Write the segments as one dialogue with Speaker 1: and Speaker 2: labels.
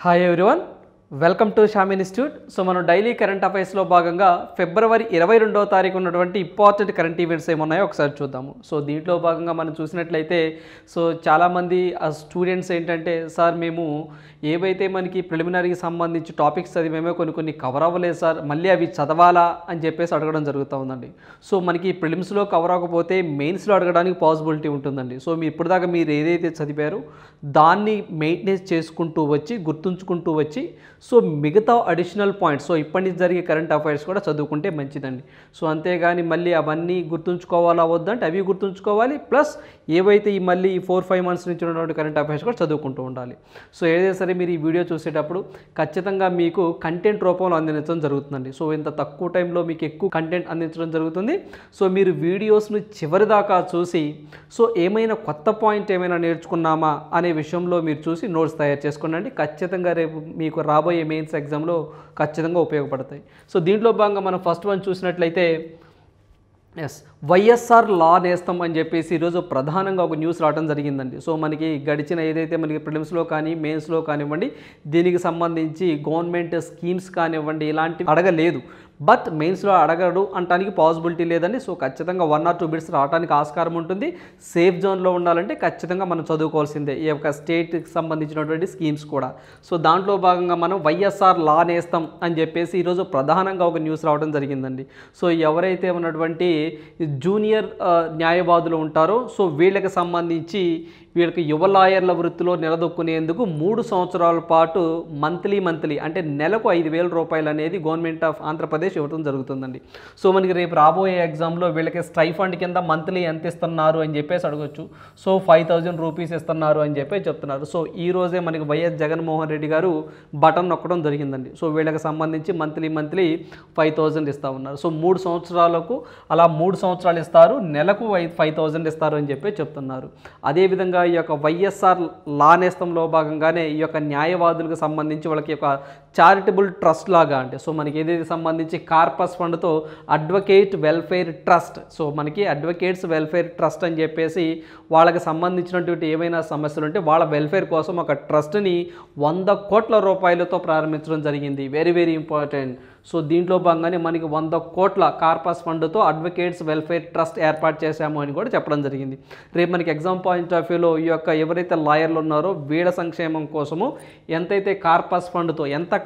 Speaker 1: Hi everyone, welcome to Sam institute. So మనం daily current అఫైర్స్లో భాగంగా ఫిబ్రవరి 22వ తారీఖు ఉన్నటువంటి ఇంపార్టెంట్ కరెంట్ ఈవెంట్స్ ఏమున్నాయో ఒకసారి చూద్దాము. సో దీంట్లో భాగంగా మనం చూసినట్లయితే చాలామంది స్టూడెంట్స్ ఏంటంటే, సార్ మేము ఏవైతే మనకి ప్రిలిమినరీకి సంబంధించి టాపిక్స్ చదివేమో కొన్ని కవర్ అవ్వలేదు సార్, మళ్ళీ అవి చదవాలా అని చెప్పేసి అడగడం జరుగుతూ ఉందండి. సో మనకి ప్రిలిమ్స్లో కవర్ అవ్వకపోతే మెయిన్స్లో అడగడానికి పాసిబిలిటీ ఉంటుందండి. సో ఇప్పటిదాకా మీరు ఏదైతే చదివారో దాన్ని మెయింటెనెన్స్ చేసుకుంటూ వచ్చి గుర్తుంచుకుంటూ వచ్చి మిగతా అడిషనల్ పాయింట్స్ ఇప్పటి నుంచి జరిగే కరెంట్ అఫైర్స్ కూడా చదువుకుంటే మంచిదండి. అంతేగాని మళ్ళీ అవన్నీ గుర్తుంచుకోవాలా వద్దంటే అవి గుర్తుంచుకోవాలి, ప్లస్ ఏవైతే మళ్ళీ 4-5 మంత్స్ నుంచి ఉన్నటువంటి కరెంట్ అఫైర్స్ కూడా చదువుకుంటూ ఉండాలి. ఏదైతే సరే మీరు ఈ వీడియో చూసేటప్పుడు ఖచ్చితంగా మీకు కంటెంట్ రూపంలో అందించడం జరుగుతుందండి. ఇంత తక్కువ టైంలో మీకు ఎక్కువ కంటెంట్ అందించడం జరుగుతుంది. మీరు వీడియోస్ను చివరి దాకా చూసి ఏమైనా కొత్త పాయింట్ ఏమైనా నేర్చుకున్నామా అనే విషయంలో మీరు చూసి నోట్స్ తయారు చేసుకోండి. ఖచ్చితంగా రేపు మీకు రాబోయే మెయిన్స్ ఎగ్జామ్లో ఖచ్చితంగా ఉపయోగపడతాయి. దీంట్లో భాగంగా మనం ఫస్ట్ వన్ చూసినట్లయితే వైఎస్ఆర్ లా నేస్తం అని చెప్పేసి ఈరోజు ప్రధానంగా ఒక న్యూస్ రావడం జరిగిందండి. మనకి గడిచిన ఏదైతే మనకి ప్రిలిమ్స్లో కానీ మెయిన్స్లో కానివ్వండి దీనికి సంబంధించి గవర్నమెంట్ స్కీమ్స్ కానివ్వండి ఇలాంటివి అడగలేదు, బట్ మెయిన్స్లో అడగడు అంటానికి పాసిబిలిటీ లేదండి. ఖచ్చితంగా 1 or 2 బిట్స్ రావడానికి ఆస్కారం ఉంటుంది. సేఫ్ జోన్లో ఉండాలంటే ఖచ్చితంగా మనం చదువుకోవాల్సిందే ఈ యొక్క స్టేట్కి సంబంధించినటువంటి స్కీమ్స్ కూడా. దాంట్లో భాగంగా మనం వైఎస్ఆర్ లా నేస్తం అని చెప్పేసి ఈరోజు ప్రధానంగా ఒక న్యూస్ రావడం జరిగిందండి. ఎవరైతే ఉన్నటువంటి జూనియర్ న్యాయవాదులు ఉంటారో వీళ్ళకి సంబంధించి వీళ్ళకి యువ లాయర్ల వృత్తిలో నిలదొక్కునేందుకు 3 సంవత్సరాల పాటు మంత్లీ అంటే నెలకు 5,000 రూపాయలు అనేది గవర్నమెంట్ ఆఫ్ ఆంధ్రప్రదేశ్ ఇవ్వడం జరుగుతుందండి. మనకి రేపు రాబోయే ఎగ్జామ్లో వీళ్ళకి స్టైఫండ్ కింద మంత్లీ ఎంత ఇస్తున్నారు అని చెప్పేసి అడగొచ్చు. 5,000 రూపీస్ ఇస్తున్నారు అని చెప్పి చెప్తున్నారు. ఈ రోజే మనకి వైఎస్ జగన్మోహన్ రెడ్డి గారు బటన్ నొక్కడం జరిగిందండి. వీళ్ళకి సంబంధించి మంత్లీ 5,000 ఇస్తూ ఉన్నారు. 3 సంవత్సరాలకు అలా 3 సంవత్సరాలు ఇస్తారు, నెలకు 5,000 ఇస్తారు అని చెప్పి చెప్తున్నారు. అదేవిధంగా ఈ యొక్క వైఎస్ఆర్ లా నేస్తంలో భాగంగానే ఈ యొక్క న్యాయవాదులకు సంబంధించి వాళ్ళకి ఒక చారిటబుల్ ట్రస్ట్ లాగా అంటే మనకి ఏదైతే సంబంధించి కార్పస్ ఫండ్తో అడ్వకేట్ వెల్ఫేర్ ట్రస్ట్ మనకి అడ్వకేట్స్ వెల్ఫేర్ ట్రస్ట్ అని చెప్పేసి వాళ్ళకి సంబంధించినటువంటి ఏమైనా సమస్యలు ఉంటే వాళ్ళ వెల్ఫేర్ కోసం ఒక ట్రస్ట్ని 100 కోట్ల రూపాయలతో ప్రారంభించడం జరిగింది. Very very important. దీంట్లో భాగంగానే మనకి 100 కోట్ల కార్పస్ ఫండ్తో అడ్వకేట్స్ వెల్ఫేర్ ట్రస్ట్ ఏర్పాటు చేశాము అని కూడా చెప్పడం జరిగింది. రేపు మనకి ఎగ్జామ్ పాయింట్ ఆఫ్ వ్యూలో ఈ యొక్క ఎవరైతే లాయర్లు ఉన్నారో వీళ్ళ సంక్షేమం కోసము ఎంత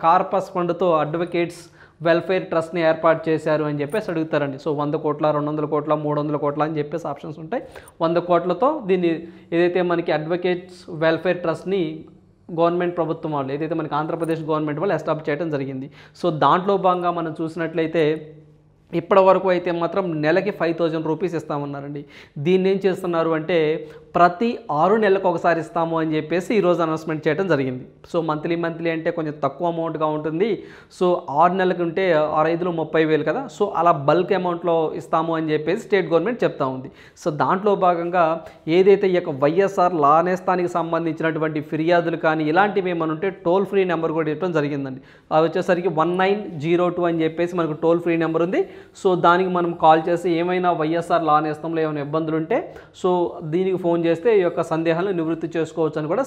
Speaker 1: కార్పస్ ఫండ్తో అడ్వకేట్స్ వెల్ఫేర్ ట్రస్ట్ని ఏర్పాటు చేశారు అని చెప్పేసి అడుగుతారండి. 100 కోట్ల 200 కోట్ల 300 కోట్ల అని చెప్పేసి ఆప్షన్స్ ఉంటాయి. 100 కోట్లతో దీన్ని ఏదైతే మనకి అడ్వకేట్స్ వెల్ఫేర్ ట్రస్ట్ని గవర్నమెంట్ ప్రభుత్వం వాళ్ళు ఏదైతే మనకి ఆంధ్రప్రదేశ్ గవర్నమెంట్ వాళ్ళు ఎస్టాబ్లిష్ చేయడం జరిగింది. దాంట్లో భాగంగా మనం చూసినట్లయితే ఇప్పటి వరకు అయితే మాత్రం నెలకి 5,000 రూపీస్ ఇస్తామన్నారండి. దీన్ని ఏం చేస్తున్నారు అంటే ప్రతి 6 నెలలకు ఒకసారి ఇస్తాము అని చెప్పేసి ఈరోజు అనౌన్స్మెంట్ చేయడం జరిగింది. మంత్లీ అంటే కొంచెం తక్కువ అమౌంట్గా ఉంటుంది. 6 నెలలకు ఉంటే 6,500 30,000 కదా. అలా బల్క్ అమౌంట్లో ఇస్తాము అని చెప్పేసి స్టేట్ గవర్నమెంట్ చెప్తా ఉంది. దాంట్లో భాగంగా ఏదైతే ఈ యొక్క వైఎస్ఆర్ లా నేస్తానికి సంబంధించినటువంటి ఫిర్యాదులు కానీ ఇలాంటివి ఏమైనా ఉంటే టోల్ ఫ్రీ నెంబర్ కూడా ఇవ్వడం జరిగిందండి. అది వచ్చేసరికి 1902 అని చెప్పేసి మనకు టోల్ ఫ్రీ నెంబర్ ఉంది. దానికి మనం కాల్ చేసి ఏమైనా వైఎస్ఆర్ లా నేస్తంలో ఏమైనా ఇబ్బందులు ఉంటే దీనికి ఫోన్ చేస్తే ఈ యొక్క సందేహాలను నివృత్తి చేసుకోవచ్చు అని కూడా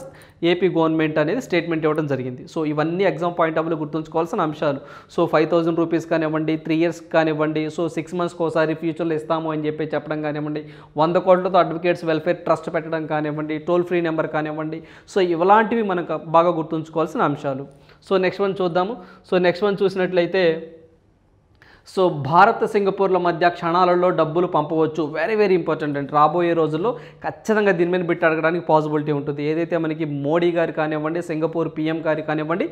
Speaker 1: ఏపీ గవర్నమెంట్ అనేది స్టేట్మెంట్ ఇవ్వడం జరిగింది. ఇవన్నీ ఎగ్జామ్ పాయింట్ ఆఫ్ వ్యూలో గుర్తుంచుకోవాల్సిన అంశాలు. 5,000 రూపీస్ కానివ్వండి, 3 years కానివ్వండి, 6 monthsకి ఒకసారి ఫ్యూచర్లో ఇస్తాము అని చెప్పి చెప్పడం కానివ్వండి, 100 కోట్లతో అడ్వకేట్స్ వెల్ఫేర్ ట్రస్ట్ పెట్టడం కానివ్వండి, టోల్ ఫ్రీ నెంబర్ కానివ్వండి, ఇలాంటివి మనకు బాగా గుర్తుంచుకోవాల్సిన అంశాలు. నెక్స్ట్ వన్ చూద్దాము. నెక్స్ట్ వన్ చూసినట్లయితే భారత్ సింగపూర్ల మధ్య క్షణాలలో డబ్బులు పంపవచ్చు. వెరీ వెరీ ఇంపార్టెంట్ అండి. రాబోయే రోజుల్లో ఖచ్చితంగా దీని మీద బిట్ అడగడానికి పాసిబిలిటీ ఉంటుంది. ఏదైతే మనకి మోడీ గారు కానివ్వండి, సింగపూర్ PM గారు కానివ్వండి,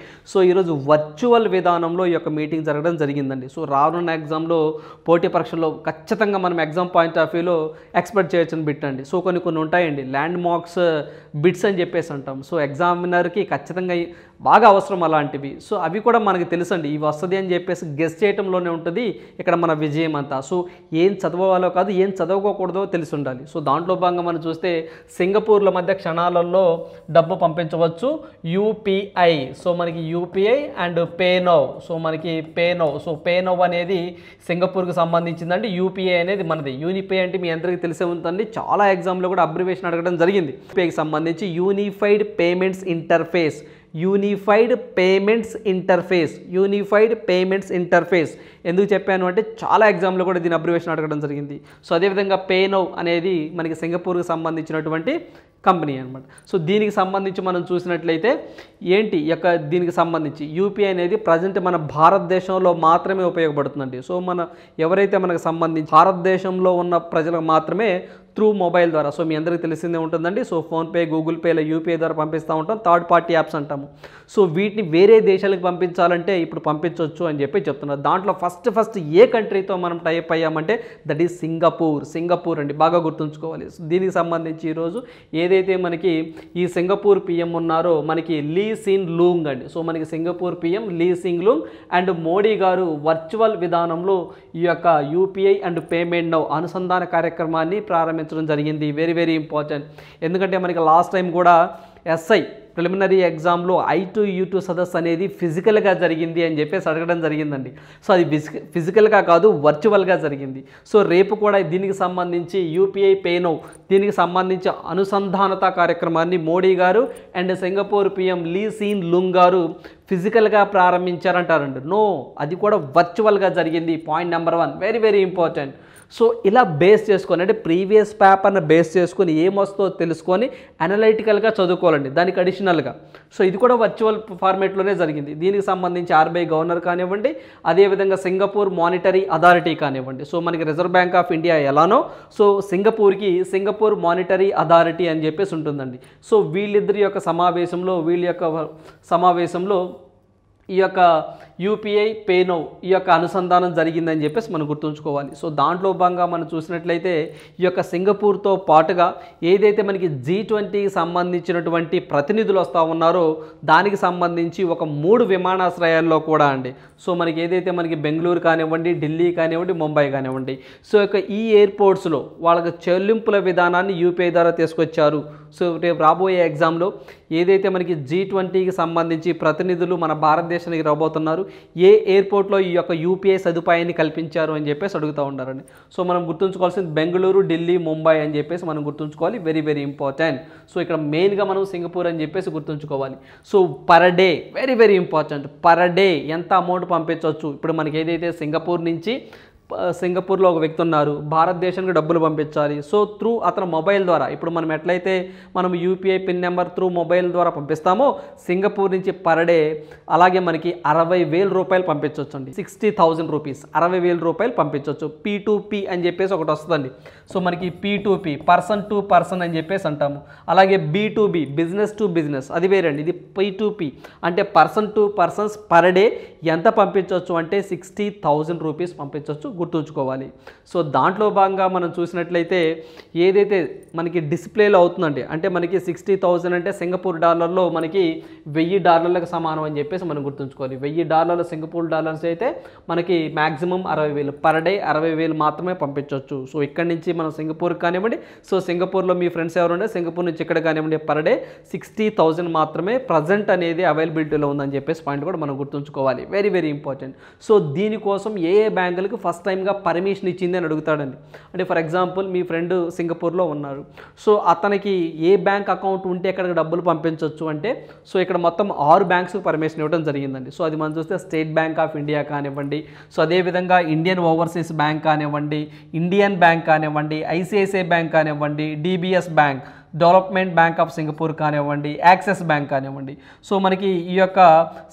Speaker 1: ఈరోజు వర్చువల్ విధానంలో ఈ యొక్క మీటింగ్ జరగడం జరిగిందండి. రానున్న ఎగ్జామ్లో పోటీ పరీక్షల్లో ఖచ్చితంగా మనం ఎగ్జామ్ పాయింట్ ఆఫ్ వ్యూలో ఎక్స్పెక్ట్ చేయొచ్చని బిట్ అండి. కొన్ని ఉంటాయండి ల్యాండ్ మార్క్స్ బిట్స్ అని చెప్పేసి అంటాం. ఎగ్జామినర్కి ఖచ్చితంగా బాగా అవసరం అలాంటివి. అవి కూడా మనకి తెలుసండి, ఇవి వస్తుంది అని చెప్పేసి గెస్ చేయడంలోనే ఉంటుంది ఇక్కడ మన విజయం అంతా. ఏం చదవాలో కాదు, ఏం చదవకూడదో తెలిసి ఉండాలి. దాంట్లో భాగంగా మనం చూస్తే సింగపూర్ల మధ్య క్షణాలలో డబ్బు పంపించవచ్చు UPI. మనకి UPI అండ్ పేనో. మనకి పేనో అనేది సింగపూర్కి సంబంధించిందండి. UPI అనేది మనది. యూనిపే అంటే మీ అందరికీ తెలిసే ఉంటుంది, చాలా ఎగ్జామ్లో కూడా అబ్రివేషన్ అడగడం జరిగింది. UPIకి సంబంధించి unified payments interface unified payments interface ఎందుకు చెప్పాను అంటే చాలా ఎగ్జామ్లో కూడా దీని అబ్రివేషన్ అడగడం జరిగింది. సో అదేవిధంగా పేనౌ అనేది మనకి సింగపూర్కి సంబంధించినటువంటి కంపెనీ అనమాట. సో దీనికి సంబంధించి మనం చూసినట్లయితే ఏంటి దీనికి సంబంధించి యూపీఐ అనేది ప్రజెంట్ మన భారతదేశంలో మాత్రమే ఉపయోగపడుతుందండి. సో ఎవరైతే మనకు సంబంధించి భారతదేశంలో ఉన్న ప్రజలకు మాత్రమే త్రూ మొబైల్ ద్వారా, సో మీ అందరికీ తెలిసిందే ఉంటుందండి. సో ఫోన్పే, గూగుల్ పేలో యూపీఐ ద్వారా పంపిస్తూ ఉంటాం, థర్డ్ పార్టీ యాప్స్ అంటాము. సో వీటిని వేరే దేశాలకు పంపించాలంటే ఇప్పుడు పంపించవచ్చు అని చెప్పి చెప్తున్నారు. దాంట్లో ఫస్ట్ ఏ కంట్రీతో మనం టైప్ అయ్యామంటే దట్ ఈజ్ సింగపూర్ అండి, బాగా గుర్తుంచుకోవాలి. దీనికి సంబంధించి ఈరోజు ఏదైతే మనకి ఈ సింగపూర్ పిఎం ఉన్నారో మనకి లీ సిన్ లూంగ్ అండి. సో మనకి Singapore PM Lee Hsien Loong and Modi గారు వర్చువల్ విధానంలో ఈ యొక్క యూపీఐ అండ్ పేమెంట్ నౌ అనుసంధాన కార్యక్రమాన్ని ప్రారంభించడం జరిగింది. Very very important. ఎందుకంటే మనకి లాస్ట్ టైం కూడా ఎస్ఐ ప్రిలిమినరీ ఎగ్జామ్లో I2U2 సదస్సు అనేది ఫిజికల్గా జరిగింది అని చెప్పేసి అడగడం జరిగిందండి. సో అది ఫిజికల్గా కాదు, వర్చువల్గా జరిగింది. సో రేపు కూడా దీనికి సంబంధించి యూపీఐ పేనౌ దీనికి సంబంధించి అనుసంధానత కార్యక్రమాన్ని మోడీ గారు and Singapore PM Lee Hsien Loong గారు ఫిజికల్గా ప్రారంభించారంటారండి. నో, అది కూడా వర్చువల్గా జరిగింది. Point number 1 very very important. So ఇలా బేస్ చేసుకొని అంటే ప్రీవియస్ పేపర్ని బేస్ చేసుకొని ఏమొస్తుందో తెలుసుకొని అనలైటికల్గా చదువుకోవాలండి దానికి అడిషనల్గా. సో ఇది కూడా వర్చువల్ ఫార్మేట్లోనే జరిగింది. దీనికి సంబంధించి ఆర్బీఐ గవర్నర్ కానివ్వండి, అదేవిధంగా సింగపూర్ మానిటరీ అథారిటీ కానివ్వండి. సో మనకి రిజర్వ్ బ్యాంక్ ఆఫ్ ఇండియా ఎలానో సో సింగపూర్ మానిటరీ అథారిటీ అని చెప్పేసి ఉంటుందండి. సో వీళ్ళిద్దరి యొక్క సమావేశంలో ఈ యొక్క యూపీఐ పేనౌ ఈ యొక్క అనుసంధానం జరిగిందని చెప్పేసి మనం గుర్తుంచుకోవాలి. సో దాంట్లో భాగంగా మనం చూసినట్లయితే ఈ యొక్క సింగపూర్తో పాటుగా ఏదైతే మనకి G20కి సంబంధించినటువంటి ప్రతినిధులు వస్తూ ఉన్నారో దానికి సంబంధించి ఒక 3 విమానాశ్రయాల్లో కూడా అండి. సో మనకి ఏదైతే మనకి బెంగళూరు కానివ్వండి, ఢిల్లీ కానివ్వండి, ముంబై కానివ్వండి, సో ఈ ఎయిర్పోర్ట్స్లో వాళ్ళకి చెల్లింపుల విధానాన్ని యూపీఐ ద్వారా తీసుకొచ్చారు. సో రేపు రాబోయే ఎగ్జామ్లో ఏదైతే మనకి G20కి సంబంధించి ప్రతినిధులు మన భారతదేశానికి రాబోతున్నారు, ఏ ఎయిర్పోర్ట్లో ఈ యొక్క యూపీఐ సదుపాయాన్ని కల్పించారు అని చెప్పేసి అడుగుతూ ఉంటారండి. సో మనం గుర్తుంచుకోవాల్సింది బెంగళూరు, ఢిల్లీ, ముంబై అని చెప్పేసి మనం గుర్తుంచుకోవాలి. Very very important. సో ఇక్కడ మెయిన్గా మనం సింగపూర్ అని చెప్పేసి గుర్తుంచుకోవాలి. So per day very very important. Per day ఎంత అమౌంట్ పంపించవచ్చు? ఇప్పుడు మనకి ఏదైతే సింగపూర్లో ఒక వ్యక్తి ఉన్నారు, భారతదేశానికి డబ్బులు పంపించాలి. సో త్రూ అతను మొబైల్ ద్వారా ఇప్పుడు మనం ఎట్లయితే మనం UPI pin number through mobile ద్వారా పంపిస్తామో సింగపూర్ నుంచి పర్ డే అలాగే మనకి 60,000 రూపాయలు పంపించవచ్చు అండి. 60,000 రూపీస్ 60,000 రూపాయలు పంపించవచ్చు. P2P అని చెప్పేసి ఒకటి వస్తుందండి. సో మనకి P2P పర్సన్ టు పర్సన్ అని చెప్పేసి అంటాము. అలాగే B2B బిజినెస్ టు బిజినెస్ అది వేరండి. ఇది P2P అంటే person to persons per day ఎంత పంపించవచ్చు అంటే 60,000 రూపీస్ పంపించవచ్చు, గుర్తుంచుకోవాలి. సో దాంట్లో భాగంగా మనం చూసినట్లయితే ఏదైతే మనకి డిస్ప్లేలో అవుతుందండి అంటే మనకి 60,000 అంటే సింగపూర్ డాలర్లో మనకి $1,000 సమానం అని చెప్పేసి మనం గుర్తుంచుకోవాలి. $1,000 సింగపూర్ డాలర్స్ అయితే మనకి మ్యాక్సిమం 60,000 పర్ డే 60,000 మాత్రమే పంపించవచ్చు. సో ఇక్కడ నుంచి మనం సింగపూర్ కానివ్వండి, సో సింగపూర్లో మీ ఫ్రెండ్స్ ఎవరుంటే సింగపూర్ నుంచి ఇక్కడ కానివ్వండి పర్ డే 60,000 మాత్రమే ప్రజెంట్ అనేది అవైలబిలిటీలో ఉందని చెప్పేసి పాయింట్ కూడా మనం గుర్తుంచుకోవాలి. Very very important. సో దీనికోసం ఏ బ్యాంకులకు ఫస్ట్ టైంగా పర్మిషన్ ఇచ్చింది అని అడుగుతాడండి. అంటే ఫర్ ఎగ్జాంపుల్ మీ ఫ్రెండ్ సింగపూర్లో ఉన్నారు, సో అతనికి ఏ బ్యాంక్ అకౌంట్ ఉంటే ఎక్కడికి డబ్బులు పంపించవచ్చు అంటే సో ఇక్కడ మొత్తం 6 బ్యాంక్స్కి పర్మిషన్ ఇవ్వడం జరిగిందండి. సో అది మనం చూస్తే స్టేట్ బ్యాంక్ ఆఫ్ ఇండియా కానివ్వండి, సో అదేవిధంగా ఇండియన్ ఓవర్సీస్ బ్యాంక్ కానివ్వండి, ఇండియన్ బ్యాంక్ కానివ్వండి, ఐసిఐసిఐ బ్యాంక్ కానివ్వండి, DBS bank, development bank of Singapore కానివ్వండి, యాక్సిస్ బ్యాంక్ కానివ్వండి. సో మనకి ఈ యొక్క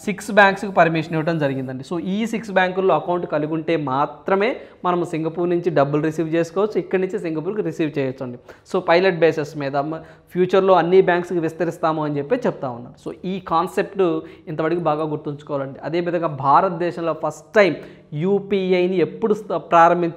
Speaker 1: 6 బ్యాంక్స్కి పర్మిషన్ ఇవ్వడం జరిగిందండి. సో ఈ 6 బ్యాంకుల్లో అకౌంట్ కలిగి ఉంటే మాత్రమే మనం సింగపూర్ నుంచి డబ్బులు రిసీవ్ చేసుకోవచ్చు, ఇక్కడి నుంచి సింగపూర్కి రిసీవ్ చేయొచ్చు అండి. సో పైలట్ బేసిస్ మీద ఫ్యూచర్లో అన్ని బ్యాంక్స్కి విస్తరిస్తాము అని చెప్పి చెప్తా ఉన్నారు. సో ఈ కాన్సెప్ట్ ఇంతవరకు బాగా గుర్తుంచుకోవాలండి. అదేవిధంగా భారతదేశంలో ఫస్ట్ టైం యూపీఐని ఎప్పుడు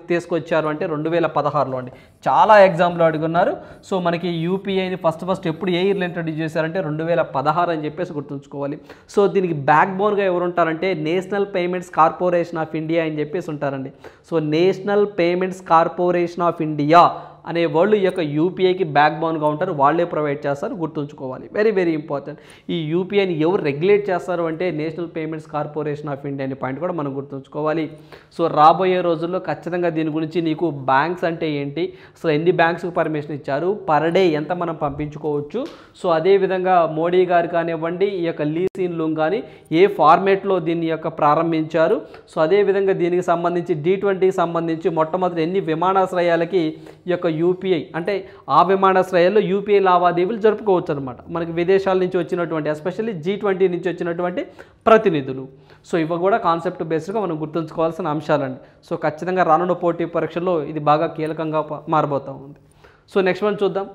Speaker 1: తీసుకొచ్చారు అంటే 2016లో అండి. చాలా ఎగ్జామ్లో అడుగున్నారు. సో మనకి యూపీఐని ఫస్ట్ ఎప్పుడు ఏ ఇయర్లో ఇంట్రడ్యూస్ చేశారంటే 2016 అని చెప్పేసి గుర్తుంచుకోవాలి. సో దీనికి బ్యాక్ బోన్గా ఎవరు ఉంటారంటే national payments corporation of India అని చెప్పేసి ఉంటారండి. So national payments corporation of India అనే వాళ్ళు ఈ యొక్క యూపీఐకి బ్యాక్ బోన్గా ఉంటారు, వాళ్ళే ప్రొవైడ్ చేస్తారు, గుర్తుంచుకోవాలి. Very very important. ఈ యూపీఐని ఎవరు రెగ్యులేట్ చేస్తారు అంటే national payments corporation of India అనే పాయింట్ కూడా మనం గుర్తుంచుకోవాలి. సో రాబోయే రోజుల్లో ఖచ్చితంగా దీని గురించి నీకు బ్యాంక్స్ అంటే ఏంటి, సో ఎన్ని బ్యాంక్స్కి పర్మిషన్ ఇచ్చారు, పర్ డే ఎంత మనం పంపించుకోవచ్చు, సో అదేవిధంగా మోడీ గారు కానివ్వండి ఈ యొక్క లీ సిన్ లూంగ్ కానీ ఏ ఫార్మేట్లో దీన్ని యొక్క ప్రారంభించారు, సో అదేవిధంగా దీనికి సంబంధించి G20కి సంబంధించి మొట్టమొదటి ఎన్ని విమానాశ్రయాలకి ఈ యొక్క యూపీఐ అంటే ఆ విమానాశ్రయాల్లో యూపీఐ లావాదేవీలు జరుపుకోవచ్చు అనమాట. మనకి విదేశాల నుంచి వచ్చినటువంటి ఎస్పెషల్లీ G20 నుంచి వచ్చినటువంటి ప్రతినిధులు. సో ఇవి కూడా కాన్సెప్ట్ బేస్డ్గా మనం గుర్తుంచుకోవాల్సిన అంశాలండి. సో ఖచ్చితంగా రానున్న పోటీ పరీక్షల్లో ఇది బాగా కీలకంగా మారబోతూ ఉంది. సో నెక్స్ట్ వన్ చూద్దాం.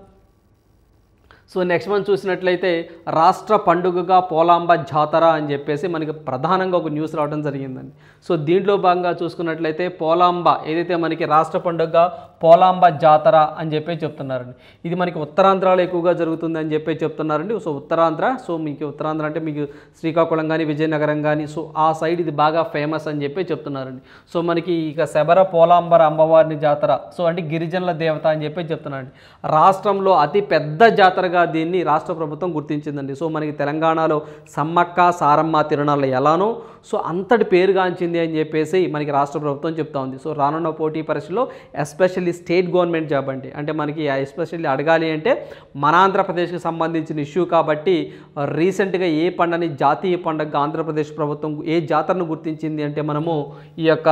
Speaker 1: సో నెక్స్ట్ మనం చూసినట్లయితే రాష్ట్ర పండుగగా పోలాంబ జాతర అని చెప్పేసి మనకి ప్రధానంగా ఒక న్యూస్ రావడం జరిగిందండి. సో దీంట్లో భాగంగా చూసుకున్నట్లయితే పోలాంబ ఏదైతే మనకి రాష్ట్ర పండుగగా పోలాంబ జాతర అని చెప్పి చెప్తున్నారండి. ఇది మనకి ఉత్తరాంధ్రలో ఎక్కువగా జరుగుతుంది అని చెప్పి చెప్తున్నారండి. సో ఉత్తరాంధ్ర, సో మీకు ఉత్తరాంధ్ర అంటే మీకు శ్రీకాకుళం కానీ విజయనగరం కానీ సో ఆ సైడ్ ఇది బాగా ఫేమస్ అని చెప్పి చెప్తున్నారండి. సో మనకి ఇక శబర పోలాంబర అమ్మవారిని జాతర, సో అంటే గిరిజనుల దేవత అని చెప్పి చెప్తున్నారండి. రాష్ట్రంలో అతి పెద్ద జాతరగా దీన్ని రాష్ట్ర ప్రభుత్వం గుర్తించిందండి. సో మనకి తెలంగాణలో సమ్మక్క సారమ్మ తిరునాళ్ళు ఎలానో సో అంతటి పేరుగాంచింది అని చెప్పేసి మనకి రాష్ట్ర ప్రభుత్వం చెప్తా ఉంది. సో రానున్న పోటీ పరీక్షలో ఎస్పెషల్లీ స్టేట్ గవర్నమెంట్ జాబ్ అంటే మనకి ఎస్పెషల్లీ అడగాలి అంటే మన ఆంధ్రప్రదేశ్కి సంబంధించిన ఇష్యూ కాబట్టి రీసెంట్గా ఏ పండుగని జాతీయ పండుగ ఆంధ్రప్రదేశ్ ప్రభుత్వం ఏ జాతరను గుర్తించింది అంటే మనము ఈ యొక్క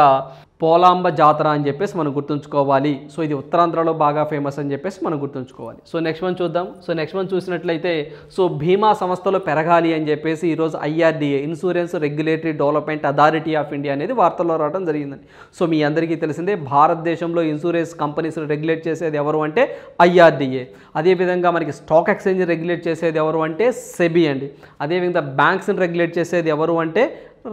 Speaker 1: పోలాంబ జాతర అని చెప్పేసి మనం గుర్తుంచుకోవాలి. సో ఇది ఉత్తరాంధ్రలో బాగా ఫేమస్ అని చెప్పేసి మనం గుర్తుంచుకోవాలి. సో నెక్స్ట్ వన్ చూద్దాం. సో నెక్స్ట్ వన్ చూసినట్లయితే సో బీమా సంస్థలు పెరగాలి అని చెప్పేసి ఈరోజు IRDA insurance regulatory development authority of India అనేది వార్తల్లో రావడం జరిగిందండి. సో మీ అందరికీ తెలిసిందే భారతదేశంలో ఇన్సూరెన్స్ కంపెనీస్ రెగ్యులేట్ చేసేది ఎవరు అంటే IRDA. అదేవిధంగా మనకి స్టాక్ ఎక్స్చేంజ్ రెగ్యులేట్ చేసేది ఎవరు అంటే సెబీ అండి. అదేవిధంగా బ్యాంక్స్ని రెగ్యులేట్ చేసేది ఎవరు అంటే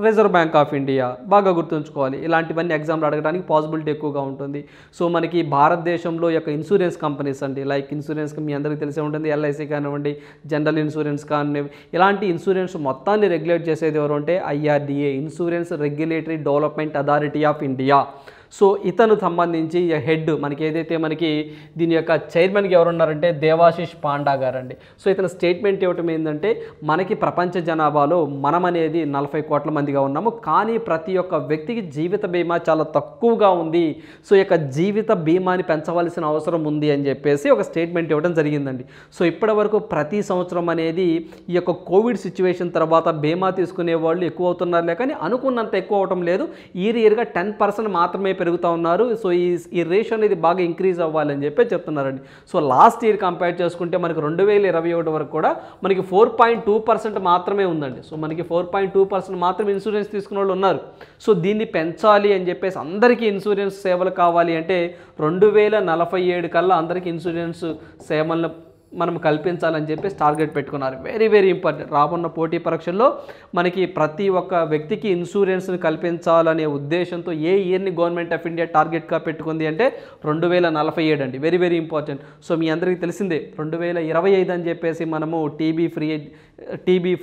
Speaker 1: రిజర్వ్ బ్యాంక్ ఆఫ్ ఇండియా. బాగా గుర్తుంచుకోవాలి, ఇలాంటివన్నీ ఎగ్జామ్లు అడగడానికి పాసిబిలిటీ ఎక్కువగా ఉంటుంది. సో మనకి భారతదేశంలో యొక్క ఇన్సూరెన్స్ కంపెనీస్ అండి, లైక్ ఇన్సూరెన్స్కి మీ అందరికీ తెలిసే ఉంటుంది, LIC కానివ్వండి, జనరల్ ఇన్సూరెన్స్ కానివ్వండి, ఇలాంటి ఇన్సూరెన్స్ మొత్తాన్ని రెగ్యులేట్ చేసేది ఎవరు అంటే IRDA insurance regulatory development authority of India. So ఇతను సంబంధించి హెడ్ మనకి ఏదైతే మనకి దీని యొక్క చైర్మన్కి ఎవరున్నారంటే దేవాశిష్ పాండా గారు అండి. సో ఇతను స్టేట్మెంట్ ఇవ్వటం ఏంటంటే మనకి ప్రపంచ జనాభాలో మనం అనేది 40 కోట్ల మందిగా ఉన్నాము, కానీ ప్రతి ఒక్క వ్యక్తికి జీవిత బీమా చాలా తక్కువగా ఉంది. సో ఈ యొక్క జీవిత బీమాని పెంచవలసిన అవసరం ఉంది అని చెప్పేసి ఒక స్టేట్మెంట్ ఇవ్వడం జరిగిందండి. సో ఇప్పటి వరకు ప్రతి సంవత్సరం అనేది ఈ యొక్క కోవిడ్ సిచ్యువేషన్ తర్వాత బీమా తీసుకునే వాళ్ళు ఎక్కువ అవుతున్నారులే, కానీ అనుకున్నంత ఎక్కువ అవటం లేదు. ఇయర్గా 10% మాత్రమే పెరుగుతూ ఉన్నారు. సో ఈ రేషియో అనేది బాగా ఇంక్రీజ్ అవ్వాలని చెప్పి చెప్తున్నారండి. సో లాస్ట్ ఇయర్ కంపేర్ చేసుకుంటే మనకి 2021 వరకు కూడా మనకి 4.2% మాత్రమే ఉందండి. సో మనకి 4.2% మాత్రమే ఇన్సూరెన్స్ తీసుకున్న వాళ్ళు ఉన్నారు. సో దీన్ని పెంచాలి అని చెప్పేసి అందరికీ ఇన్సూరెన్స్ సేవలు కావాలి అంటే 2047 కల్లా అందరికీ ఇన్సూరెన్స్ సేవలను మనం కల్పించాలని చెప్పేసి టార్గెట్ పెట్టుకున్నారు. Very very important. రానున్న పోటీ పరీక్షల్లో మనకి ప్రతి ఒక్క వ్యక్తికి ఇన్సూరెన్స్ని కల్పించాలనే ఉద్దేశంతో ఏ ఇయర్ని గవర్నమెంట్ ఆఫ్ ఇండియా టార్గెట్గా పెట్టుకుంది అంటే 2047 అండి. Very very important. సో మీ అందరికీ తెలిసిందే 2025 అని చెప్పేసి మనము టీబీ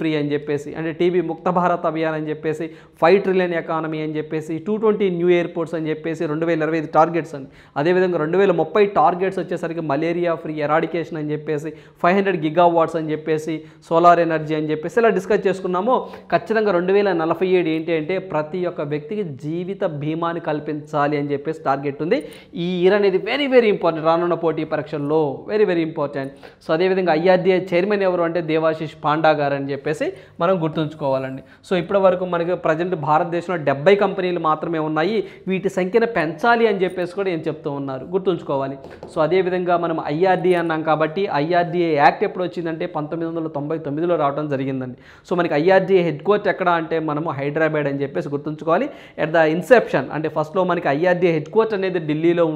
Speaker 1: ఫ్రీ అని చెప్పేసి అంటే టీబీ ముక్త భారత్ అభియాన్ అని చెప్పేసి 5 ట్రిలియన్ ఎకానమీ అని చెప్పేసి 220 న్యూ ఎయిర్పోర్ట్స్ అని చెప్పేసి 2025 టార్గెట్స్ అండి. అదేవిధంగా 2030 టార్గెట్స్ వచ్చేసరికి మలేరియా ఫ్రీ ఎరాడికేషన్ అని చెప్పేసి 500 గిగావాట్స్ అని చెప్పేసి సోలార్ ఎనర్జీ అని చెప్పేసి ఇలా డిస్కస్ చేసుకున్నాము. ఖచ్చితంగా 2047 ఏంటి అంటే ప్రతి ఒక్క వ్యక్తికి జీవిత బీమాని కల్పించాలి అని చెప్పేసి టార్గెట్ ఉంది. ఈ ఇయర్ అనేది వెరీ వెరీ ఇంపార్టెంట్ రానున్న పోటీ పరీక్షల్లో, వెరీ వెరీ ఇంపార్టెంట్. సో అదేవిధంగా IRDA చైర్మన్ ఎవరు అంటే దేవాశిష్ పాండా గారు అని చెప్పేసి మనం గుర్తుంచుకోవాలండి. సో ఇప్పటి వరకు మనకి ప్రజెంట్ భారతదేశంలో 70 కంపెనీలు మాత్రమే ఉన్నాయి. వీటి సంఖ్యను పెంచాలి అని చెప్పేసి కూడా ఏం చెప్తూ ఉన్నారు, గుర్తుంచుకోవాలి. సో అదేవిధంగా మనం IRDA అన్నాం కాబట్టి IRDA యాక్ట్ ఎప్పుడు వచ్చిందంటే 1999లో రావడం జరిగిందండి. సో మనకి IRDA హెడ్ క్వార్టర్ ఎక్కడ అంటే మనము హైదరాబాద్ అని చెప్పేసి గుర్తుంచుకోవాలి. ఎట్ ద ఇన్సెప్షన్ అంటే ఫస్ట్లో మనకి IRDA హెడ్ క్వార్టర్ అనేది ఢిల్లీలో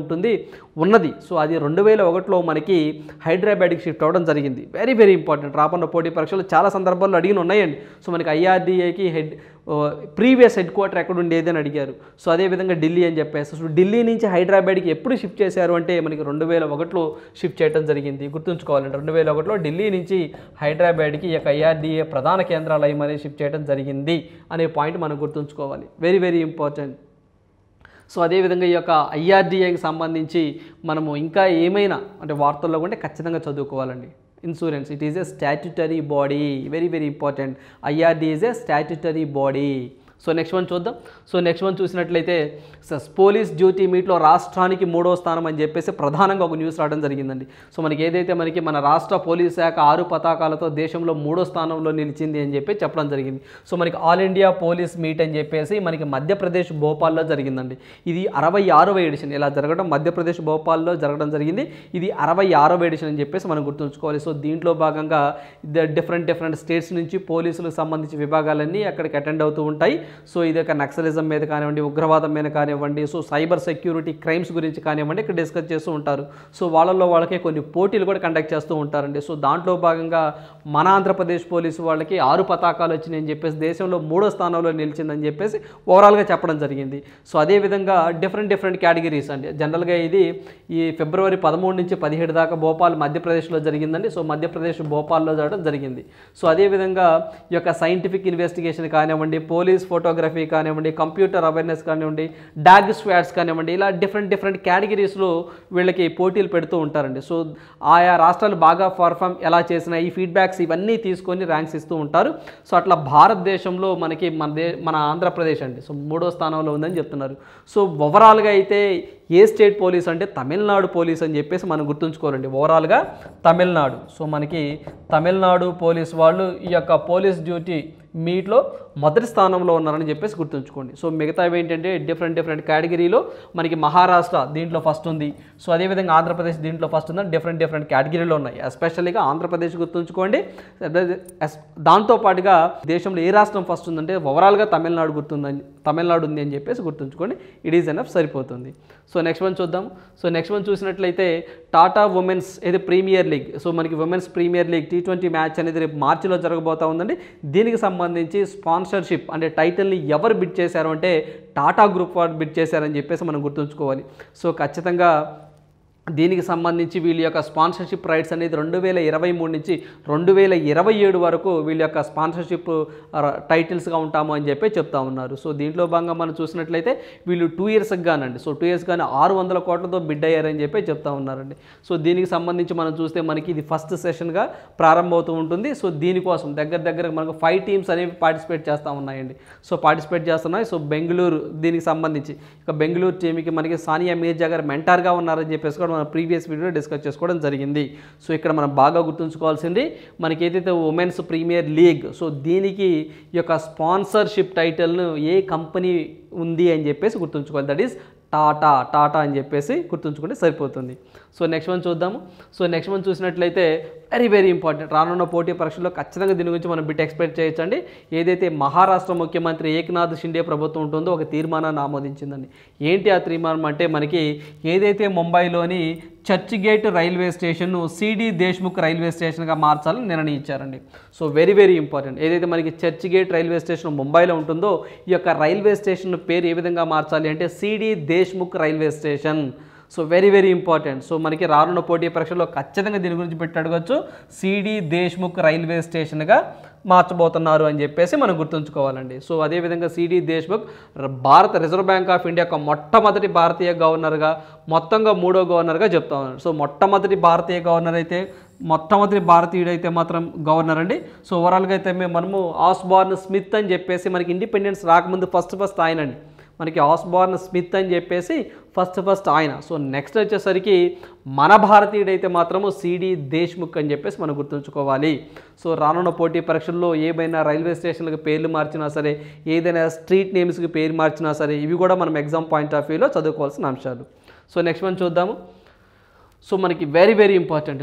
Speaker 1: ఉన్నది. సో అది 2001లో మనకి హైదరాబాద్కి షిఫ్ట్ అవ్వడం జరిగింది. Very very important. రానున్న పోటీ పరీక్షలు చాలా సందర్భాల్లో అడిగిన ఉన్నాయండి. సో మనకి IRDAకి ప్రీవియస్ హెడ్ క్వార్టర్ ఎక్కడ ఉండేది అని అడిగారు. సో అదేవిధంగా ఢిల్లీ అని చెప్పేసి. సో ఢిల్లీ నుంచి హైదరాబాద్కి ఎప్పుడు షిఫ్ట్ చేశారు అంటే మనకి 2001లో షిఫ్ట్ చేయడం జరిగింది. గుర్తుంచుకోవాలండి 2001లో ఢిల్లీ నుంచి హైదరాబాద్కి ఈ యొక్క IRDA ప్రధాన కేంద్రాలయం అనేది షిఫ్ట్ చేయడం జరిగింది అనే పాయింట్ మనం గుర్తుంచుకోవాలి. Very very important. సో అదేవిధంగా ఈ యొక్క ఐఆర్డీఏకి సంబంధించి మనము ఇంకా ఏమైనా అంటే వార్తల్లో ఉంటే ఖచ్చితంగా చదువుకోవాలండి. Insurance it is a statutory body, very very important. IRD is a statutory body. So next one చూద్దాం. సో నెక్స్ట్ వన్ చూసినట్లయితే పోలీస్ డ్యూటీ మీట్లో రాష్ట్రానికి 3వ స్థానం అని చెప్పేసి ప్రధానంగా ఒక న్యూస్ రావడం జరిగిందండి. సో మనకి ఏదైతే మన రాష్ట్ర పోలీస్ శాఖ 6 పతాకాలతో దేశంలో 3వ స్థానంలో నిలిచింది అని చెప్పి చెప్పడం జరిగింది. సో మనకి ఆల్ ఇండియా పోలీస్ మీట్ అని చెప్పేసి మనకి మధ్యప్రదేశ్ భోపాల్లో జరిగిందండి. ఇది 66వ ఎడిషన్. ఇలా జరగడం మధ్యప్రదేశ్ భోపాల్లో జరగడం జరిగింది. ఇది 66వ ఎడిషన్ అని చెప్పేసి మనం గుర్తుంచుకోవాలి. సో దీంట్లో భాగంగా డిఫరెంట్ స్టేట్స్ నుంచి పోలీసులకు సంబంధించి విభాగాలన్నీ అక్కడికి అటెండ్ అవుతూ ఉంటాయి. సో ఇది ఒక నక్సలిజం మీద కానివ్వండి, ఉగ్రవాదం మీద కానివ్వండి, సో సైబర్ సెక్యూరిటీ క్రైమ్స్ గురించి కానివ్వండి ఇక్కడ డిస్కస్ చేస్తూ ఉంటారు. సో వాళ్ళకే కొన్ని పోటీలు కూడా కండక్ట్ చేస్తూ ఉంటారండి. సో దాంట్లో భాగంగా మన ఆంధ్రప్రదేశ్ పోలీసు వాళ్ళకి 6 పతాకాలు వచ్చినాయని చెప్పేసి దేశంలో 3వ స్థానంలో నిలిచిందని చెప్పేసి ఓవరాల్గా చెప్పడం జరిగింది. సో అదేవిధంగా డిఫరెంట్ కేటగిరీస్ అండి. జనరల్గా ఇది ఈ ఫిబ్రవరి 13 నుంచి 17 దాకా భోపాల్ మధ్యప్రదేశ్లో జరిగిందండి. సో మధ్యప్రదేశ్ భోపాల్లో జరగడం జరిగింది. సో అదేవిధంగా ఈ యొక్క సైంటిఫిక్ ఇన్వెస్టిగేషన్ కానివ్వండి, పోలీస్ ఫోటోగ్రఫీ కానివ్వండి, కంప్యూటర్ అవేర్నెస్ కానివ్వండి, డాగ్ స్క్వాడ్స్ కానివ్వండి, ఇలా డిఫరెంట్ కేటగిరీస్లో వీళ్ళకి పోటీలు పెడుతూ ఉంటారండి. సో ఆయా రాష్ట్రాలు బాగా పర్ఫామ్ ఎలా చేసినా ఈ ఫీడ్బ్యాక్స్ ఇవన్నీ తీసుకొని ర్యాంక్స్ ఇస్తూ ఉంటారు. సో అట్లా భారతదేశంలో మనకి మన ఆంధ్రప్రదేశ్ అండి సో 3వ స్థానంలో ఉందని చెప్తున్నారు. సో ఓవరాల్గా అయితే ఏ స్టేట్ పోలీస్ అంటే తమిళనాడు పోలీస్ అని చెప్పేసి మనం గుర్తుంచుకోవాలండి. ఓవరాల్గా తమిళనాడు. సో మనకి తమిళనాడు పోలీస్ వాళ్ళు ఈ యొక్క పోలీస్ డ్యూటీ మీట్లో మొదటి స్థానంలో ఉన్నారని చెప్పేసి గుర్తుంచుకోండి. సో మిగతావి ఏంటంటే డిఫరెంట్ కేటగిరీలో మనకి మహారాష్ట్ర దీంట్లో ఫస్ట్ ఉంది. సో అదేవిధంగా ఆంధ్రప్రదేశ్ దీంట్లో ఫస్ట్ ఉందని డిఫరెంట్ కేటగిరీలో ఉన్నాయి. ఎస్పెషల్లీగా ఆంధ్రప్రదేశ్ గుర్తుంచుకోండి. దాంతోపాటుగా దేశంలో ఏ రాష్ట్రం ఫస్ట్ ఉందంటే ఓవరాల్గా తమిళనాడు ఉంది అని చెప్పేసి గుర్తుంచుకోండి. ఇట్ ఈజ్ ఎనఫ్ సరిపోతుంది. సో నెక్స్ట్ వన్ చూద్దాం. సో నెక్స్ట్ వన్ చూసినట్లయితే టాటా ఉమెన్స్ ఏది ప్రీమియర్ లీగ్. సో మనకి women's premier league T20 match అనేది రేపు మార్చిలో జరగబోతా ఉందండి. దీనికి సంబంధించి స్పాన్సర్షిప్ అంటే టైటిల్ని ఎవరు బిడ్ చేశారు అంటే టాటా గ్రూప్ వారు బిడ్ చేశారని చెప్పేసి మనం గుర్తుంచుకోవాలి. సో ఖచ్చితంగా దీనికి సంబంధించి వీళ్ళ యొక్క స్పాన్సర్షిప్ రైట్స్ అనేది 2023 నుంచి 2027 వరకు వీళ్ళ యొక్క స్పాన్సర్షిప్ టైటిల్స్గా ఉంటాము అని చెప్పి చెప్తా ఉన్నారు. సో దీంట్లో భాగంగా మనం చూసినట్లయితే వీళ్ళు 2 ఇయర్స్కి గానండి సో 2 ఇయర్స్ కానీ 600 కోట్లతో బిడ్ అయ్యారని చెప్పి చెప్తా ఉన్నారండి. సో దీనికి సంబంధించి మనం చూస్తే మనకి ఇది ఫస్ట్ సెషన్గా ప్రారంభమవుతూ ఉంటుంది. సో దీనికోసం దగ్గర మనకు 5 టీమ్స్ అనేవి పార్టిసిపేట్ చేస్తూ ఉన్నాయండి. సో పార్టిసిపేట్ చేస్తున్నాయి. సో బెంగళూరు దీనికి సంబంధించి ఇక బెంగళూరు టీంకి మనకి సానియా మీర్జా గారు మెంటార్గా ఉన్నారని చెప్పేసి కూడా మన ప్రీవియస్ వీడియోలో డిస్కస్ చేసుకోవడం జరిగింది. సో ఇక్కడ మనం బాగా గుర్తుంచుకోవాల్సింది మనకి ఏదైతే ఉమెన్స్ ప్రీమియర్ లీగ్ సో దీనికి ఈ యొక్క స్పాన్సర్షిప్ టైటిల్ను ఏ కంపెనీ ఉంది అని చెప్పేసి గుర్తుంచుకోవాలి. దట్ ఈస్ టాటా అని చెప్పేసి గుర్తుంచుకుంటే సరిపోతుంది. సో నెక్స్ట్ వన్ చూద్దాము. సో నెక్స్ట్ వన్ చూసినట్లయితే వెరీ ఇంపార్టెంట్. రానున్న పోటీ పరీక్షల్లో ఖచ్చితంగా దీని గురించి మనం బిట్ ఎక్స్పెక్ట్ చేయొచ్చండి. ఏదైతే మహారాష్ట్ర ముఖ్యమంత్రి ఏక్నాథ్ షిండే ప్రభుత్వం ఉంటుందో ఒక తీర్మానాన్ని ఆమోదించిందండి. ఏంటి ఆ తీర్మానం అంటే మనకి ఏదైతే ముంబైలోని చర్చ్ గేట్ రైల్వే స్టేషన్ను సిడి దేశ్ముఖ్ రైల్వే స్టేషన్గా మార్చాలని నిర్ణయించారండి. So very important. ఏదైతే మనకి చర్చ్ గేట్ రైల్వే స్టేషన్ ముంబైలో ఉంటుందో ఈ యొక్క రైల్వే స్టేషన్ పేరు ఏ విధంగా మార్చాలి అంటే C D Deshmukh railway station. So very important. So మనకి రానున్న పోటీ పరీక్షలో ఖచ్చితంగా దీని గురించి పెట్టి అడగచ్చు. సిడి దేశ్ముఖ్ రైల్వే స్టేషన్గా మార్చబోతున్నారు అని చెప్పేసి మనం గుర్తుంచుకోవాలండి. సో అదేవిధంగా సిడి దేశ్ముఖ్ భారత రిజర్వ్ బ్యాంక్ ఆఫ్ ఇండియా యొక్క మొట్టమొదటి భారతీయ గవర్నర్గా మొత్తంగా 3వ గవర్నర్గా చెప్తా ఉన్నారు. సో మొట్టమొదటి భారతీయ గవర్నర్ అయితే మొట్టమొదటి భారతీయుడైతే మాత్రం గవర్నర్ అండి. సో ఓవరాల్గా అయితే మనము ఆస్బార్న్ స్మిత్ అని చెప్పేసి మనకి ఇండిపెండెన్స్ రాకముందు ఫస్ట్ ఆయనండి. మనకి ఆస్బార్న్ స్మిత్ అని చెప్పేసి ఫస్ట్ ఆయన. సో నెక్స్ట్ వచ్చేసరికి మన భారతీయుడైతే మాత్రము సిడి దేశ్ముఖ్ అని చెప్పేసి మనం గుర్తుంచుకోవాలి. సో రానున్న పోటీ పరీక్షల్లో ఏమైనా రైల్వే స్టేషన్లకు పేర్లు మార్చినా సరే ఏదైనా స్ట్రీట్ నేమ్స్కి పేరు మార్చినా సరే ఇవి కూడా మనం ఎగ్జామ్ పాయింట్ ఆఫ్ వ్యూలో చదువుకోవాల్సిన అంశాలు. సో నెక్స్ట్ మనం చూద్దాము. సో మనకి వెరీ ఇంపార్టెంట్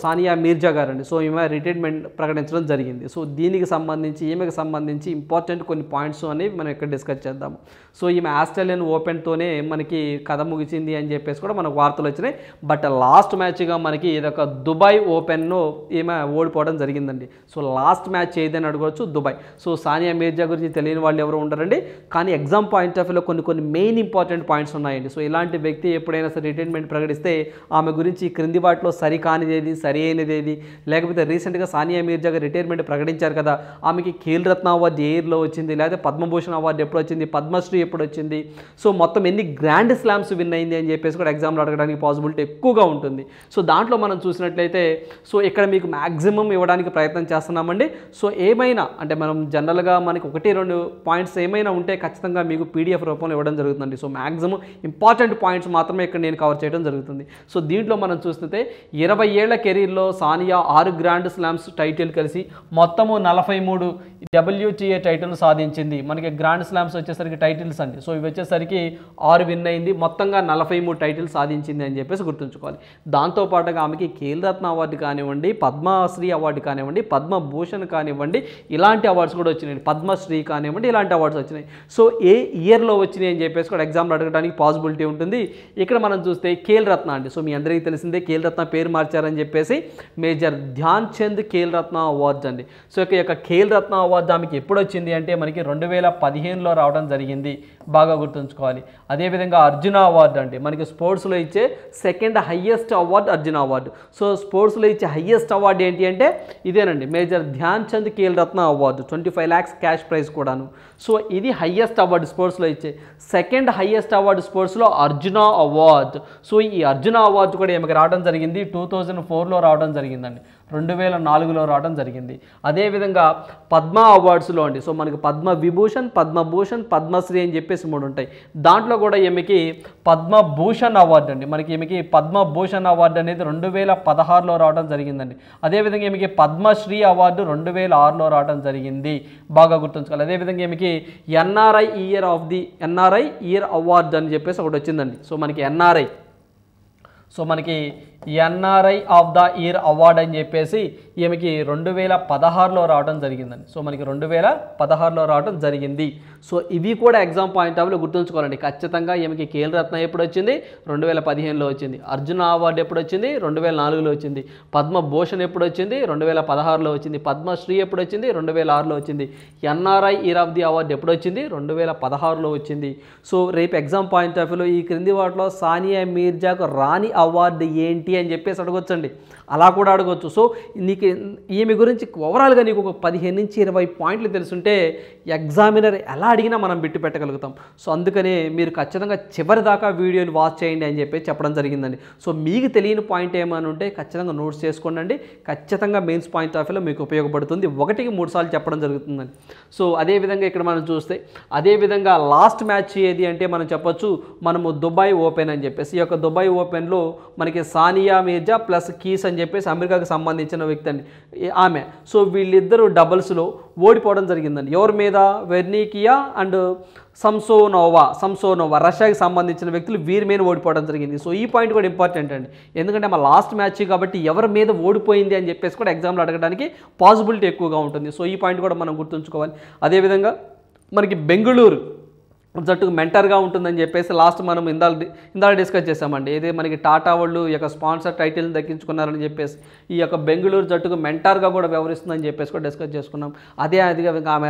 Speaker 1: సానియా మీర్జా గారు అండి. సో ఈమె రిటైర్మెంట్ ప్రకటించడం జరిగింది. సో దీనికి సంబంధించి ఈమెకు సంబంధించి ఇంపార్టెంట్ కొన్ని పాయింట్స్ అనేవి మనం ఇక్కడ డిస్కస్ చేద్దాము. సో ఈమె ఆస్ట్రేలియన్ ఓపెన్తోనే మనకి కథ ముగిసింది అని చెప్పేసి కూడా మనకు వార్తలు వచ్చినాయి. బట్ లాస్ట్ మ్యాచ్గా మనకి ఇదొక దుబాయ్ ఓపెన్ను ఈమె ఓడిపోవడం జరిగిందండి. సో లాస్ట్ మ్యాచ్ ఏదైనా అడగవచ్చు దుబాయ్. సో సానియా మీర్జా గురించి తెలియని వాళ్ళు ఎవరు ఉండరండి. కానీ ఎగ్జామ్ పాయింట్ ఆఫ్ వ్యూలో కొన్ని మెయిన్ ఇంపార్టెంట్ పాయింట్స్ ఉన్నాయండి. సో ఇలాంటి వ్యక్తి ఎప్పుడైనా సరే రిటైర్మెంట్ ప్రకటిస్తే ఆమె గురించి క్రింది వాటిలో సరికానిదేది సరి అయినదేది, లేకపోతే రీసెంట్గా సానియా మీర్జా గారు రిటైర్మెంట్ ప్రకటించారు కదా, ఆమెకి ఖేల్ రత్న అవార్డు ఏ ఇయర్లో వచ్చింది, లేకపోతే పద్మభూషణ్ అవార్డు ఎప్పుడు వచ్చింది, పద్మశ్రీ ఎప్పుడు వచ్చింది, సో మొత్తం ఎన్ని గ్రాండ్ స్లామ్స్ విన్ అయింది అని చెప్పేసి కూడా ఎగ్జామ్లో అడగడానికి పాసిబిలిటీ ఎక్కువగా ఉంటుంది. సో దాంట్లో మనం చూసినట్లయితే సో ఇక్కడ మీకు మ్యాక్సిమం ఇవ్వడానికి ప్రయత్నం చేస్తున్నామండి. సో ఏమైనా అంటే మనం జనరల్గా మనకి 1-2 పాయింట్స్ ఏమైనా ఉంటే ఖచ్చితంగా మీకు పీడిఎఫ్ రూపంలో ఇవ్వడం జరుగుతుందండి. సో మ్యాక్సిమం ఇంపార్టెంట్ పాయింట్స్ మాత్రమే ఇక్కడ నేను కవర్ చేయడం జరుగుతుంది. సో దీంట్లో మనం చూస్తే 20 ఏళ్ల కెరీర్లో సానియా 6 గ్రాండ్ స్లామ్స్ టైటిల్ కలిసి మొత్తము 43 WTA టైటిల్ సాధించింది. మనకి గ్రాండ్ స్లామ్స్ వచ్చేసరికి టైటిల్స్ అండి. సో ఇవి వచ్చేసరికి 6 విన్ అయింది, మొత్తంగా 43 టైటిల్స్ సాధించింది అని చెప్పేసి గుర్తుంచుకోవాలి. దాంతోపాటుగా ఆమెకి ఖేల్ రత్న అవార్డు కానివ్వండి, పద్మశ్రీ అవార్డు కానివ్వండి, పద్మభూషణ్ కానివ్వండి, ఇలాంటి అవార్డ్స్ కూడా వచ్చినాయి, పద్మశ్రీ కానివ్వండి, ఇలాంటి అవార్డ్స్ వచ్చినాయి. సో ఏ ఇయర్లో వచ్చినాయి అని చెప్పేసి కూడా ఎగ్జామ్లో అడగడానికి పాసిబిలిటీ ఉంటుంది. ఇక్కడ మనం చూస్తే ఖేల్ రత్న అండి. సో మీ అందరికీ తెలిసిందే ఖేల్ రత్న పేరు మార్చారని చెప్పేసి మేజర్ ధ్యాన్ చంద్ ఖేల్ రత్న అవార్డ్స్ అండి. సో ఈ యొక్క ఖేల్ రత్న అవార్డు ఆమెకి ఎప్పుడు వచ్చింది అంటే మనకి 2015లో రావడం జరిగింది, బాగా గుర్తుంచుకోవాలి. అదేవిధంగా అర్జున అవార్డు అండి, మనకి స్పోర్ట్స్లో ఇచ్చే second highest award Arjuna award. So స్పోర్ట్స్లో ఇచ్చే హయ్యెస్ట్ అవార్డు ఏంటి అంటే ఇదేనండి, major Dhyan Chand Khel Ratna award, 25 lakhs cash prize కూడాను. సో ఇది హయ్యెస్ట్ అవార్డు స్పోర్ట్స్లో ఇచ్చే. సెకండ్ హయ్యెస్ట్ అవార్డు స్పోర్ట్స్లో అర్జున అవార్డు. సో ఈ అర్జున అవార్డు కూడా ఈమెకి రావడం జరిగింది 2004లో రావడం జరిగిందండి, 2004లో రావడం జరిగింది. అదేవిధంగా పద్మ అవార్డ్స్లో అండి, సో మనకి పద్మ విభూషణ్, పద్మభూషణ్, పద్మశ్రీ అని చెప్పేసి 3 ఉంటాయి. దాంట్లో కూడా ఈమెకి పద్మభూషణ్ అవార్డు అండి, మనకి ఈమెకి పద్మభూషణ్ అవార్డు అనేది 2016లో రావడం జరిగిందండి. అదేవిధంగా ఈమెకి పద్మశ్రీ అవార్డు 2006లో రావడం జరిగింది, బాగా గుర్తుంచుకోవాలి. అదేవిధంగా ఈమెకి ఎన్ఆర్ఐ ఇయర్ అవార్డు అని చెప్పేసి ఒకటి వచ్చిందండి. సో మనకి NRI of the year award అని చెప్పేసి ఈమెకి 2016లో రావడం జరిగిందండి. సో మనకి 2016లో రావడం జరిగింది. సో ఇవి కూడా ఎగ్జామ్ పాయింట్ ఆఫ్ వ్యూ గుర్తుంచుకోవాలండి ఖచ్చితంగా. ఈమెకి ఖేల్ రత్న ఎప్పుడు వచ్చింది, 2015లో వచ్చింది. అర్జున అవార్డు ఎప్పుడు వచ్చింది, 2004లో వచ్చింది. పద్మభూషణ్ ఎప్పుడు వచ్చింది, 2016లో వచ్చింది. పద్మశ్రీ ఎప్పుడు వచ్చింది, 2006లో వచ్చింది. NRI year of the award ఎప్పుడు వచ్చింది, 2016లో వచ్చింది. సో రేపు ఎగ్జామ్ పాయింట్ ఆఫ్ వ్యూలో ఈ క్రింది వాటిలో సానియా మీర్జాకు రాని అవార్డు ఏంటి అని చెప్పేసి అడగొచ్చండి, అలా కూడా అడగవచ్చు. సో నీకు ఈమె గురించి ఓవరాల్గా నీకు ఒక 15-20 పాయింట్లు తెలుసుంటే ఎగ్జామినర్ ఎలా అడిగినా మనం బిట్టు పెట్టగలుగుతాం. సో అందుకనే మీరు ఖచ్చితంగా చివరి దాకా వీడియోని వాచ్ చేయండి అని చెప్పి చెప్పడం జరిగిందండి. సో మీకు తెలియని పాయింట్ ఏమైనా ఉంటే ఖచ్చితంగా నోట్స్ చేసుకోండి, ఖచ్చితంగా మెయిన్స్ పాయింట్ ఆఫ్ వ్యూలో మీకు ఉపయోగపడుతుంది. 1-3 సార్లు చెప్పడం జరుగుతుందండి. సో అదేవిధంగా ఇక్కడ మనం చూస్తే అదేవిధంగా లాస్ట్ మ్యాచ్ ఏది అంటే మనం చెప్పొచ్చు మనము దుబాయ్ ఓపెన్ అని చెప్పేసి. ఈ యొక్క దుబాయ్ ఓపెన్లో మనకి సానియా మీర్జా ప్లస్ కీస్ అని చెప్పేసి అమెరికాకు సంబంధించిన వ్యక్తి అండి ఆమె. సో వీళ్ళిద్దరూ డబుల్స్లో ఓడిపోవడం జరిగిందండి. ఎవరి మీద, వెర్నికియా అండ్ సంసోనోవా రష్యాకి సంబంధించిన వ్యక్తులు వీరి మీద ఓడిపోవడం జరిగింది. సో ఈ పాయింట్ కూడా ఇంపార్టెంట్ అండి, ఎందుకంటే మా లాస్ట్ మ్యాచ్ కాబట్టి ఎవరి మీద ఓడిపోయింది అని చెప్పేసి కూడా ఎగ్జామ్లో అడగడానికి పాసిబిలిటీ ఎక్కువగా ఉంటుంది. సో ఈ పాయింట్ కూడా మనం గుర్తుంచుకోవాలి. అదేవిధంగా మనకి బెంగళూరు జట్టుకు మెంటర్గా ఉంటుందని చెప్పేసి లాస్ట్ మనం ఇందాక డిస్కస్ చేసామండి. ఏదే మనకి టాటా వాళ్ళు ఈ యొక్క స్పాన్సర్ టైటిల్ని దక్కించుకున్నారని చెప్పేసి ఈ యొక్క బెంగళూరు జట్టుకు మెంటర్గా కూడా వ్యవహరిస్తుందని చెప్పేసి కూడా డిస్కస్ చేసుకున్నాం. అదే ఆమె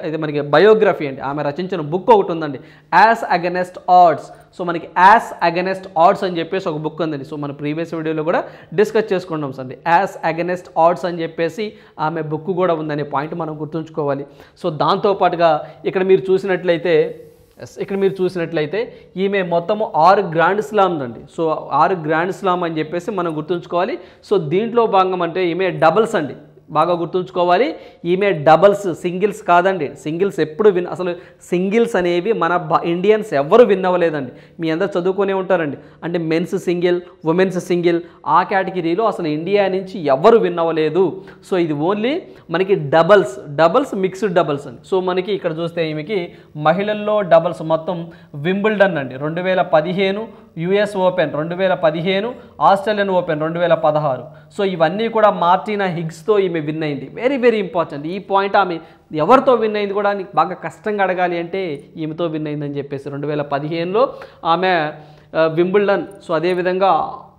Speaker 1: ఇది మనకి బయోగ్రఫీ అండి, ఆమె రచించిన బుక్ ఒకటి ఉందండి, యాస్ అగెనెస్ట్ ఆడ్స్. సో మనకి యాస్ అగెనెస్ట్ ఆడ్స్ అని చెప్పేసి ఒక బుక్ ఉందండి. సో మన ప్రీవియస్ వీడియోలో కూడా డిస్కస్ చేసుకున్నాం సండి, యాస్ అగెనెస్ట్ ఆడ్స్ అని చెప్పేసి ఆమె బుక్ కూడా ఉందనే పాయింట్ మనం గుర్తుంచుకోవాలి. సో దాంతోపాటుగా ఇక్కడ మీరు చూసినట్లయితే ఈమె మొత్తము 6 గ్రాండ్ స్లామ్స్ అండి. సో 6 గ్రాండ్ స్లామ్ అని చెప్పేసి మనం గుర్తుంచుకోవాలి. సో దీంట్లో భాగం అంటే ఈమె డబుల్స్ అండి, బాగా గుర్తుంచుకోవాలి. ఈమె డబల్స్, సింగిల్స్ కాదండి. సింగిల్స్ ఎప్పుడు అసలు సింగిల్స్ అనేవి మన ఇండియన్స్ ఎవరు విన్ అవ్వలేదండి. మీ అందరు చదువుకునే ఉంటారండి, అంటే మెన్స్ సింగిల్, ఉమెన్స్ సింగిల్, ఆ కేటగిరీలో అసలు ఇండియా నుంచి ఎవరు విన్ అవ్వలేదు. సో ఇది ఓన్లీ మనకి డబల్స్ మిక్స్డ్ డబల్స్ అండి. సో మనకి ఇక్కడ చూస్తే ఈమెకి మహిళల్లో డబల్స్ మొత్తం వింబుల్డన్ అండి 2015, US open 2015, Australian open 2016. So ఇవన్నీ కూడా మార్టినా హిగ్స్తో ఈమె విన్ అయింది. వెరీ వెరీ ఇంపార్టెంట్ ఈ పాయింట్. ఆమె ఎవరితో విన్ అయింది కూడా నీకు బాగా కష్టంగా అడగాలి అంటే ఈమెతో విన్ అయిందని చెప్పేసి 2015లో ఆమె వింబుల్డన్. సో అదేవిధంగా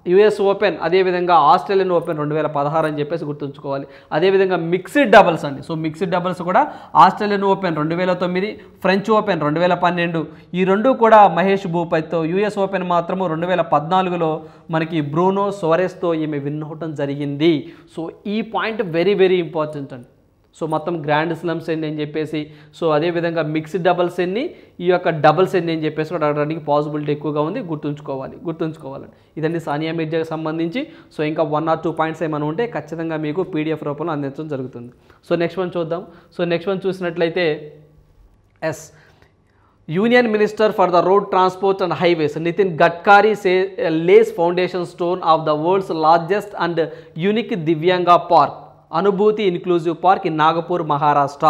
Speaker 1: యుఎస్ ఓపెన్, అదేవిధంగా ఆస్ట్రేలియన్ ఓపెన్ 2016 అని చెప్పేసి గుర్తుంచుకోవాలి. అదేవిధంగా మిక్స్డ్ డబుల్స్ అండి. సో మిక్స్డ్ డబుల్స్ కూడా ఆస్ట్రేలియన్ ఓపెన్ 2009, ఫ్రెంచ్ ఓపెన్ 2012, ఈ రెండు కూడా మహేష్ భూపతితో. యుఎస్ ఓపెన్ మాత్రము 2014లో మనకి బ్రూనో సోరెస్తో ఈమె విన్ అవటం జరిగింది. సో ఈ పాయింట్ వెరీ వెరీ ఇంపార్టెంట్ అండి. సో మొత్తం గ్రాండ్ స్లమ్స్ ఎన్ని అని చెప్పేసి, సో అదేవిధంగా మిక్స్డ్ డబుల్స్ ఎన్ని, ఈ యొక్క డబుల్స్ ఎన్ని అని చెప్పేసి కూడా అడగడానికి పాసిబిలిటీ ఎక్కువగా ఉంది. గుర్తుంచుకోవాలండి. ఇదండి సానియా మిర్జాకి సంబంధించి. సో ఇంకా 1 or 2 పాయింట్స్ ఏమైనా ఉంటే ఖచ్చితంగా మీకు పీడిఎఫ్ రూపంలో అందించడం జరుగుతుంది. సో నెక్స్ట్ వన్ చూద్దాం. సో నెక్స్ట్ వన్ చూసినట్లయితే union minister for the road transport and highways Nitin Gadkari lays foundation stone of the world's largest and unique దివ్యాంగ పార్క్, అనుభూతి inclusive park in Nagpur, Maharashtra.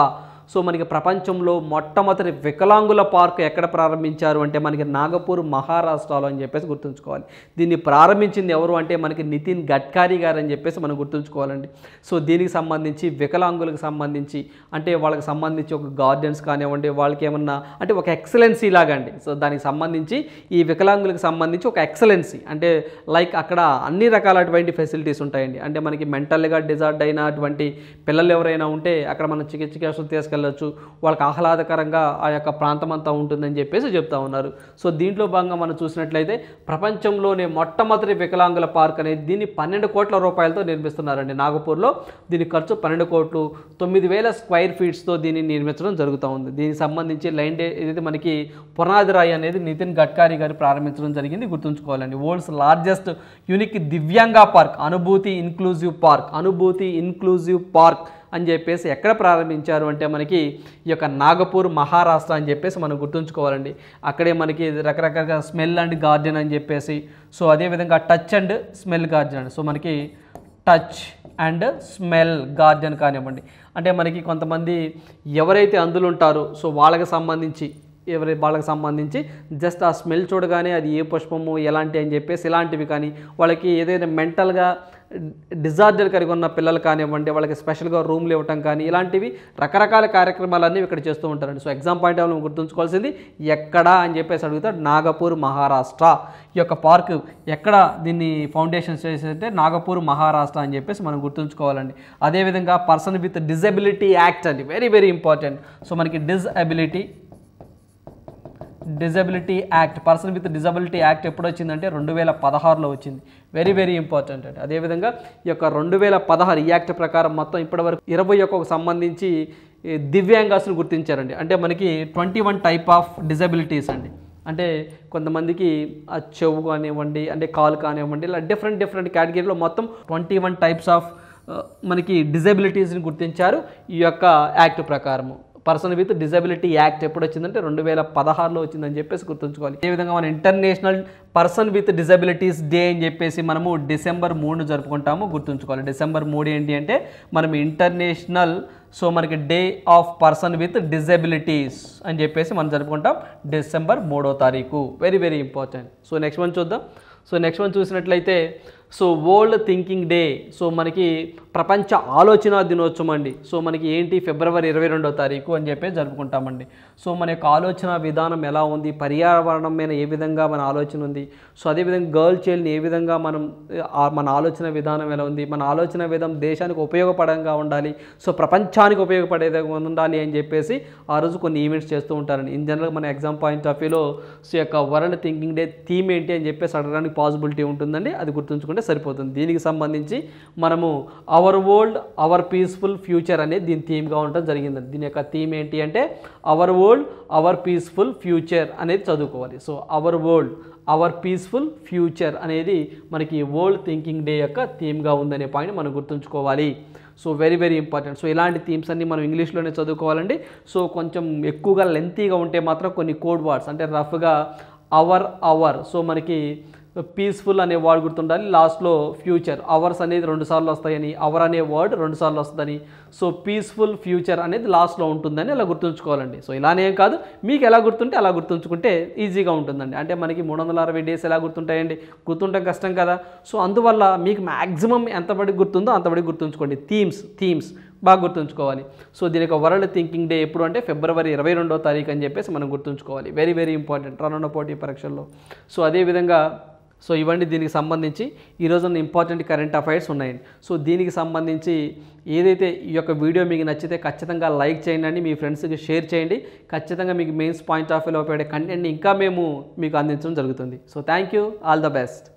Speaker 1: So మనకి ప్రపంచంలో మొట్టమొదటి వికలాంగుల పార్క్ ఎక్కడ ప్రారంభించారు అంటే మనకి నాగపూర్, మహారాష్ట్రలో అని చెప్పేసి గుర్తుంచుకోవాలి. దీన్ని ప్రారంభించింది ఎవరు అంటే మనకి నితిన్ గడ్కరీ గారు అని చెప్పేసి మనం గుర్తుంచుకోవాలండి. సో దీనికి సంబంధించి వికలాంగులకు సంబంధించి అంటే వాళ్ళకి సంబంధించి ఒక గార్డెన్స్ కానివ్వండి, వాళ్ళకి ఏమన్నా అంటే ఒక ఎక్సలెన్సీ లాగా అండి. సో దానికి సంబంధించి ఈ వికలాంగులకు సంబంధించి ఒక ఎక్సలెన్సీ అంటే లైక్ అక్కడ అన్ని రకాలటువంటి ఫెసిలిటీస్ ఉంటాయండి. అంటే మనకి మెంటల్గా డిజార్డ్ అయినటువంటి పిల్లలు ఎవరైనా ఉంటే అక్కడ మనం చికిత్స కోసం తీసుకెళ్ళచ్చు, వాళ్ళకి ఆహ్లాదకరంగా ఆ యొక్క ప్రాంతం అంతా ఉంటుందని చెప్పేసి చెప్తా ఉన్నారు. సో దీంట్లో భాగంగా మనం చూసినట్లయితే ప్రపంచంలోనే మొట్టమొదటి వికలాంగుల పార్క్ అనేది దీన్ని 12 కోట్ల రూపాయలతో నిర్మిస్తున్నారండి నాగపూర్లో. దీని ఖర్చు 12 కోట్లు, 9,000 స్క్వేర్ ఫీట్స్తో దీన్ని నిర్మించడం జరుగుతూ ఉంది. దీనికి సంబంధించి లైన్ డే ఏదైతే మనకి పునాది రాయి అనేది నితిన్ గడ్కరీ గారు ప్రారంభించడం జరిగింది. గుర్తుంచుకోవాలండి. వరల్డ్స్ లార్జెస్ట్ యూనిక్ దివ్యాంగ పార్క్, అనుభూతి ఇన్క్లూజివ్ పార్క్ అని చెప్పేసి ఎక్కడ ప్రారంభించారు అంటే మనకి ఈ యొక్క నాగపూర్, మహారాష్ట్ర అని చెప్పేసి మనం గుర్తుంచుకోవాలండి. అక్కడే మనకి రకరకాల స్మెల్ అండ్ గార్డెన్ అని చెప్పేసి, సో అదేవిధంగా టచ్ అండ్ స్మెల్ గార్డెన్ అండి. సో మనకి టచ్ అండ్ స్మెల్ గార్డెన్ కానివ్వండి, అంటే మనకి కొంతమంది ఎవరైతే అందులో ఉంటారో సో వాళ్ళకి సంబంధించి జస్ట్ ఆ స్మెల్ చూడగానే అది ఏ పుష్పము ఎలాంటి అని చెప్పేసి ఇలాంటివి కానీ, వాళ్ళకి ఏదైనా మెంటల్గా డిజార్డర్ కలిగి ఉన్న పిల్లలు కానివ్వండి వాళ్ళకి స్పెషల్గా రూమ్లు ఇవ్వటం కానీ ఇలాంటివి రకరకాల కార్యక్రమాలన్నీ ఇక్కడ చేస్తూ ఉంటారండి. సో ఎగ్జామ్ పాయింట్ ఆఫ్ గుర్తుంచుకోవాల్సింది ఎక్కడ అని చెప్పేసి అడుగుతారు, నాగపూర్, మహారాష్ట్ర. ఈ యొక్క పార్క్ ఎక్కడ దీన్ని ఫౌండేషన్ చేసేదంటే నాగపూర్, మహారాష్ట్ర అని చెప్పేసి మనం గుర్తుంచుకోవాలండి. అదేవిధంగా పర్సన్ విత్ డిజబిలిటీ యాక్ట్ అండి, వెరీ వెరీ ఇంపార్టెంట్. సో మనకి disability act, person with disability act ఎప్పుడు వచ్చిందంటే 2016లో వచ్చింది. వెరీ వెరీ ఇంపార్టెంట్ అండి. అదేవిధంగా ఈ యొక్క 2016 ఈ యాక్ట్ ప్రకారం మొత్తం ఇప్పటివరకు 21కు సంబంధించి దివ్యాంగాసులు గుర్తించారండి. అంటే మనకి 21 టైప్ ఆఫ్ డిజబిలిటీస్ అండి. అంటే కొంతమందికి ఆ చెవు కానివ్వండి, అంటే కాలు కానివ్వండి, ఇలా డిఫరెంట్ కేటగిరీలో మొత్తం 21 టైప్స్ ఆఫ్ మనకి డిజబిలిటీస్ని గుర్తించారు ఈ యొక్క యాక్ట్ ప్రకారము. పర్సన్ విత్ డిజబిలిటీ యాక్ట్ ఎప్పుడు వచ్చిందంటే 2016లో వచ్చిందని చెప్పేసి గుర్తుంచుకోవాలి. అదేవిధంగా మన international person with disabilities day అని చెప్పేసి మనము December 3 జరుపుకుంటాము. గుర్తుంచుకోవాలి. December 3 ఏంటి అంటే మనం ఇంటర్నేషనల్ సో మనకి day of person with disabilities అని చెప్పేసి మనం జరుపుకుంటాం December 3వ తారీఖు. Very very important. So next one చూద్దాం. సో నెక్స్ట్ వన్ చూసినట్లయితే so world thinking day, so మనకి ప్రపంచ ఆలోచన దినోత్సవం అండి. సో మనకి ఏంటి February 22వ తారీఖు అని చెప్పేసి జరుపుకుంటామండి. సో మన యొక్క ఆలోచన విధానం ఎలా ఉంది, పర్యావరణం మీద ఏ విధంగా మన ఆలోచన ఉంది, సో అదేవిధంగా గర్ల్ చైల్డ్ని ఏ విధంగా మన ఆలోచన విధానం ఎలా ఉంది, మన ఆలోచన విధానం దేశానికి ఉపయోగపడంగా ఉండాలి, సో ప్రపంచానికి ఉపయోగపడేది ఉండాలి అని చెప్పేసి ఆ రోజు కొన్ని ఈవెంట్స్ చేస్తూ ఉంటారండి. ఇన్ జనరల్ మన ఎగ్జామ్ పాయింట్ ఆఫ్ వ్యూలో సో యొక్క వరల్డ్ థింకింగ్ డే థీమ్ ఏంటి అని చెప్పేసి అడగడానికి పాసిబిలిటీ ఉంటుందండి. అది గుర్తుంచుకుంటే సరిపోతుంది. దీనికి సంబంధించి మనము our world our peaceful future అనేది దీని థీమ్గా ఉండటం జరిగిందండి. దీని యొక్క థీమ్ ఏంటి అంటే our world our peaceful future అనేది చదువుకోవాలి. So our world our peaceful future అనేది మనకి వరల్డ్ థింకింగ్ డే యొక్క థీమ్గా ఉందనే పాయింట్ మనం గుర్తుంచుకోవాలి. So very very important. So ఇలాంటి థీమ్స్ అన్ని మనం ఇంగ్లీష్లోనే చదువుకోవాలండి. సో కొంచెం ఎక్కువగా లెంతీగా ఉంటే మాత్రం కొన్ని కోడ్ వర్డ్స్ అంటే రఫ్గా అవర్ సో మనకి పీస్ఫుల్ అనే వర్డ్ గుర్తుండాలి. లాస్ట్లో ఫ్యూచర్, అవర్స్ అనేది 2 సార్లు వస్తాయని, అవర్ అనే వర్డ్ 2 సార్లు వస్తుందని, సో పీస్ఫుల్ ఫ్యూచర్ అనేది లాస్ట్లో ఉంటుందని అలా గుర్తుంచుకోవాలండి. సో ఇలానే కాదు, మీకు ఎలా గుర్తుంటే అలా గుర్తుంచుకుంటే ఈజీగా ఉంటుందండి. అంటే మనకి 360 డేస్ ఎలా గుర్తుంటాయండి, గుర్తుండడం కష్టం కదా. సో అందువల్ల మీకు మ్యాక్సిమం ఎంతబడి గుర్తుందో అంతబడి గుర్తుంచుకోండి. థీమ్స్ బాగా గుర్తుంచుకోవాలి. సో దీని యొక్క వరల్డ్ థింకింగ్ డే ఎప్పుడు అంటే February 22వ తారీఖు అని చెప్పేసి మనం గుర్తుంచుకోవాలి. వెరీ వెరీ ఇంపార్టెంట్ రానున్న పోటీ పరీక్షల్లో. సో అదేవిధంగా సో ఇవన్నీ దీనికి సంబంధించి ఈరోజు ఇంపార్టెంట్ కరెంట్ అఫైర్స్ ఉన్నాయండి. సో దీనికి సంబంధించి ఏదైతే ఈ యొక్క వీడియో మీకు నచ్చితే ఖచ్చితంగా లైక్ చేయండి, మీ ఫ్రెండ్స్కి షేర్ చేయండి. ఖచ్చితంగా మీకు మెయిన్స్ పాయింట్ ఆఫ్ వ్యూలో ఉపయోగపడే కంటెంట్ని ఇంకా మేము మీకు అందించడం జరుగుతుంది. So thank you, all the best.